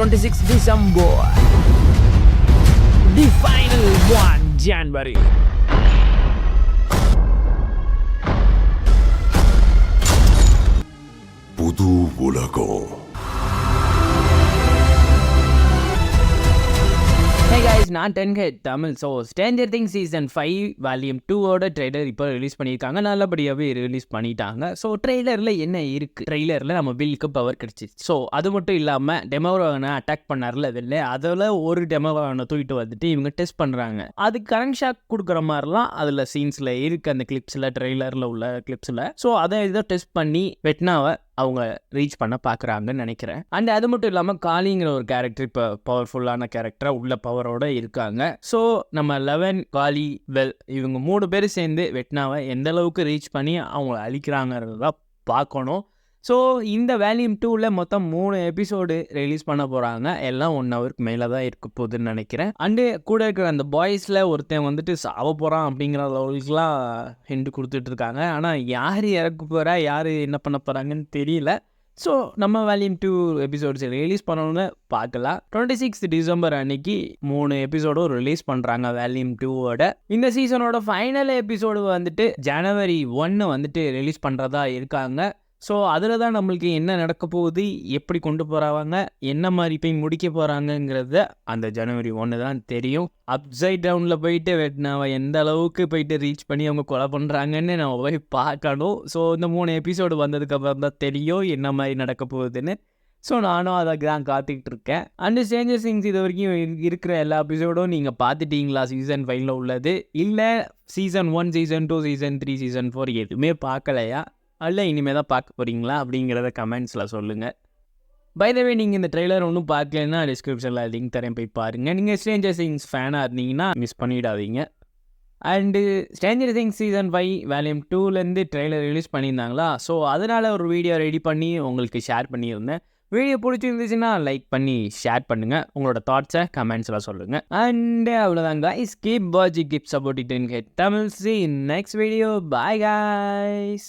26 December, the final 1 January. புது உலகம். Hey guys, நான் 10K Tamil. So stranger things season 5 volume 2ஓட ட்ரெய்லர் இப்போ ரிலீஸ் பண்ணியிருக்காங்க. நல்லபடியாகவே ரிலீஸ் பண்ணிட்டாங்க. ஸோ ட்ரெய்லரில் என்ன இருக்குது? ட்ரெய்லரில் நம்ம பில்லுக்கு பவர் கிடச்சிச்சு. ஸோ அது மட்டும் இல்லாமல் டெமோவானை அட்டாக் பண்ணார்ல வெளில, அதில் ஒரு டெமோவானை தூக்கிட்டு வந்துட்டு இவங்க டெஸ்ட் பண்ணுறாங்க. அது கரண்ட் ஷாக் கொடுக்குற மாதிரிலாம் அதில் சீன்ஸில் இருக்குது, அந்த கிளிப்ஸில், ட்ரெய்லரில் உள்ள கிளிப்ஸில். ஸோ அதை இதை டெஸ்ட் பண்ணி வெட்னாவை அவங்க ரீச் பண்ண பார்க்குறாங்கன்னு நினைக்கிறேன். அண்ட் அது மட்டும் இல்லாமல் காளிங்கிற ஒரு கேரக்டர் இப்போ பவர்ஃபுல்லான கேரக்டராக உள்ள பவரோட இருக்காங்க. ஸோ நம்ம 11, காளி, வெல் இவங்க 3 பேர் சேர்ந்து வெட்னாவை எந்த அளவுக்கு ரீச் பண்ணி அவங்கள அழிக்கிறாங்கிறத பார்க்கணும். ஸோ இந்த வால்யூம் 2ல மொத்தம் 3 எபிசோடு ரிலீஸ் பண்ண போகிறாங்க. எல்லாம் 1 ஹவருக்கு மேலே தான் இருக்க போகுதுன்னு நினைக்கிறேன். அண்டு கூட இருக்கிற அந்த பாய்ஸில் ஒருத்தன் வந்துட்டு சாவ போகிறான் அப்படிங்கிற அளவுக்குலாம் ஹிண்ட் கொடுத்துட்டு இருக்காங்க. ஆனால் யார் இறக்க போகிறா, யார் என்ன பண்ண போகிறாங்கன்னு தெரியல. ஸோ நம்ம வால்யூம் 2 எபிசோட்ஸ் ரிலீஸ் பண்ணணும்னு பார்க்கலாம். 26 டிசம்பர் அன்னைக்கு 3 எபிசோடும் ரிலீஸ் பண்ணுறாங்க வால்யூம் 2ஓட. இந்த சீசனோட ஃபைனல் எபிசோடு வந்துட்டு ஜனவரி 1 வந்துட்டு ரிலீஸ் பண்ணுறதா இருக்காங்க. ஸோ அதில் தான் நம்மளுக்கு என்ன நடக்க போகுது, எப்படி கொண்டு போகிறாங்க, என்ன மாதிரி போய் முடிக்க போகிறாங்கங்கிறத அந்த ஜனவரி 1 தான் தெரியும். அப்சைட் டவுனில் போயிட்டு வெட்னாவை எந்த அளவுக்கு போயிட்டு ரீச் பண்ணி அவங்க கொலை பண்ணுறாங்கன்னு நம்ம போய் பார்க்கணும். ஸோ இந்த 3 எபிசோடு வந்ததுக்கப்புறம் தான் தெரியும் என்ன மாதிரி நடக்க போகுதுன்னு. ஸோ நானும் அதுக்கு தான் காத்துக்கிட்டு இருக்கேன். அண்டு ஸ்ட்ரேஞ்சர் திங்ஸ் இது வரைக்கும் இருக்கிற எல்லா எபிசோடும் நீங்கள் பார்த்துட்டீங்களா? சீசன் 5ல் உள்ளது இல்லை சீசன் 1, சீசன் 2, சீசன் 3, சீசன் 4 எதுவுமே பார்க்கலையா? அல்ல இனிமேல் தான் பார்க்க போகிறீங்களா அப்படிங்கிறத கமெண்ட்ஸில் சொல்லுங்கள். பை த வே, நீங்கள் இந்த ட்ரெய்லர் ஒன்றும் பார்க்கலன்னா டிஸ்கிரிப்ஷனில் லிங்க் தரேன், போய் பாருங்கள். நீங்கள் ஸ்ட்ரேஞ்சர் திங்ஸ் ஃபேனாக இருந்தீங்கன்னா மிஸ் பண்ணிடாதீங்க. And stranger things season 5 volume 2லேருந்து ட்ரெய்லர் ரிலீஸ் பண்ணியிருந்தாங்களா? ஸோ அதனால் ஒரு வீடியோ ரெடி பண்ணி உங்களுக்கு ஷேர் பண்ணியிருந்தேன். வீடியோ பிடிச்சிருந்துச்சுன்னா லைக் பண்ணி ஷேர் பண்ணுங்கள். உங்களோட தாட்ஸை கமெண்ட்ஸில் சொல்லுங்கள். அண்டு அவ்வளோதாங்க. கீப் வாட்சிங், keep supporting 10K Tamil. See you in next video. Bye guys.